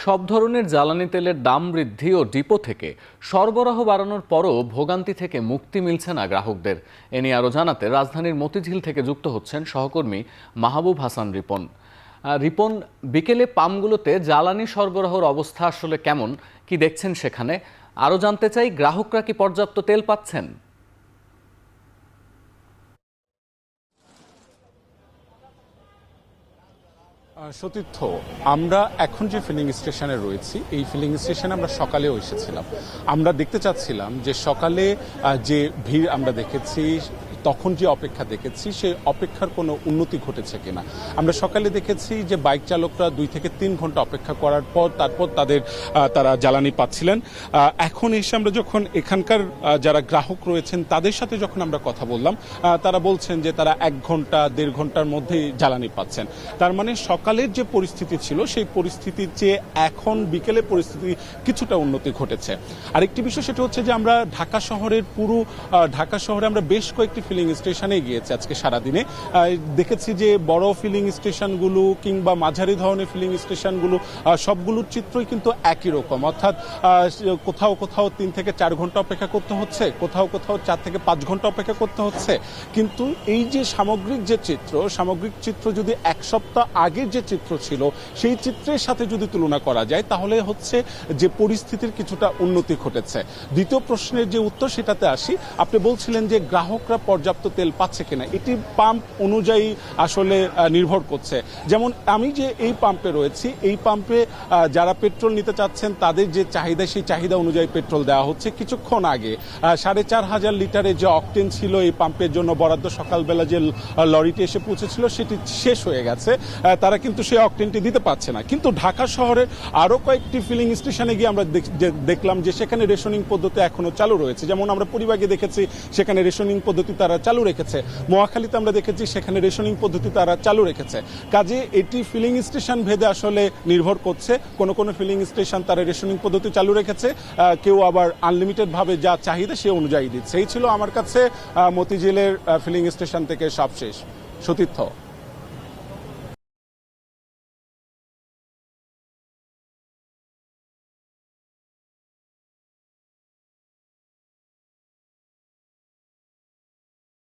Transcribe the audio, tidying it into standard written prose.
সব ধরনের জ্বালানি তেলের দাম বৃদ্ধি ও ডিপো থেকে সরবরাহ বাড়ানোর পরও ভোগান্তি থেকে মুক্তি মিলছে না গ্রাহকদের। এ নিয়ে আরও জানাতে রাজধানীর মতিঝিল থেকে যুক্ত হচ্ছেন সহকর্মী মাহবুব হাসান রিপন। রিপন, বিকেলে পাম্পগুলোতে জ্বালানি সরবরাহের অবস্থা আসলে কেমন, কি দেখছেন সেখানে? আরও জানতে চাই, গ্রাহকরা কি পর্যাপ্ত তেল পাচ্ছেন? সতীর্থ, আমরা এখন যে ফিলিং স্টেশনে রয়েছি, এই ফিলিং স্টেশনে আমরা সকালেও এসেছিলাম। আমরা দেখতে চাচ্ছিলাম যে সকালে যে ভিড় আমরা দেখেছি, তখন যে অপেক্ষা দেখেছি, সেই অপেক্ষার কোনো উন্নতি ঘটেছে কিনা। আমরা সকালে দেখেছি যে বাইক চালকরা 2 থেকে 3 ঘন্টা অপেক্ষা করার পর তারপর তারা জ্বালানি পাচ্ছিলেন। এখন এসে আমরা যখন এখানকার যারা গ্রাহক রয়েছেন তাদের সাথে যখন আমরা কথা বললাম, তারা বলছেন যে তারা 1 ঘন্টা 1.5 ঘন্টার মধ্যেই জ্বালানি পাচ্ছেন। তার মানে সকালের যে পরিস্থিতি ছিল, সেই পরিস্থিতির চেয়ে এখন বিকেলে পরিস্থিতি কিছুটা উন্নতি ঘটেছে। আরেকটি বিষয় সেটা হচ্ছে যে আমরা ঢাকা শহরে আমরা বেশ কয়েকটি ফিলিং স্টেশনে গিয়েছি আজকে সারাদিনে। দেখেছি যে বড় ফিলিং স্টেশনগুলো কিংবা মাঝারি ধরনের ফিলিং স্টেশনগুলো সবগুলোর চিত্রই কিন্তু একই রকম, অর্থাৎ কোথাও কোথাও 3 থেকে 4 ঘন্টা অপেক্ষা করতে হচ্ছে, কোথাও কোথাও 4 থেকে 5 ঘন্টা অপেক্ষা করতে হচ্ছে। কিন্তু এই যে সামগ্রিক চিত্র যদি 1 সপ্তাহ আগের যে চিত্র ছিল, সেই চিত্রের সাথে যদি তুলনা করা যায়, তাহলে হচ্ছে যে পরিস্থিতির কিছুটা উন্নতি ঘটেছে। দ্বিতীয় প্রশ্নের যে উত্তর, সেটাতে আসি। আপনি বলছিলেন যে গ্রাহকরা পর্যাপ্ত তেল পাচ্ছে কিনা, এটি পাম্প অনুযায়ী আসলে নির্ভর করছে। যেমন আমি যে এই পাম্পে রয়েছি, এই পাম্পে যারা পেট্রোল নিতে চাচ্ছেন তাদের যে চাহিদা, সেই চাহিদা অনুযায়ী পেট্রোল দেওয়া হচ্ছে। কিছুক্ষণ আগে 4,500 লিটারের যে অকটেন ছিল এই পাম্পের জন্য বরাদ্দ, সকালবেলা যে লরিটি এসে পৌঁছেছিল সেটি শেষ হয়ে গেছে। তারা কিন্তু সেই অকটেনটি দিতে পারছে না। কিন্তু ঢাকা শহরের আরো কয়েকটি ফিলিং স্টেশনে গিয়ে আমরা দেখলাম যে সেখানে রেশনিং পদ্ধতি এখনো চালু রয়েছে। যেমন আমরা পরিবাগে দেখেছি সেখানে রেশনিং পদ্ধতি তারা চালু রেখেছে। মহাখালীতে আমরা দেখেছি সেখানে রেশনিং পদ্ধতি তারা চালু রেখেছে। কাজে এটি ফিলিং স্টেশন ভেদে আসলে নির্ভর করছে। কোন ফিলিং স্টেশন তারা রেশনিং পদ্ধতি চালু রেখেছে, কেউ আবার আনলিমিটেড ভাবে যা চাহিদা সে অনুযায়ী দিচ্ছে। এই ছিল আমার কাছে মতিঝিলের ফিলিং স্টেশন থেকে সবশেষ। সতীর্থ।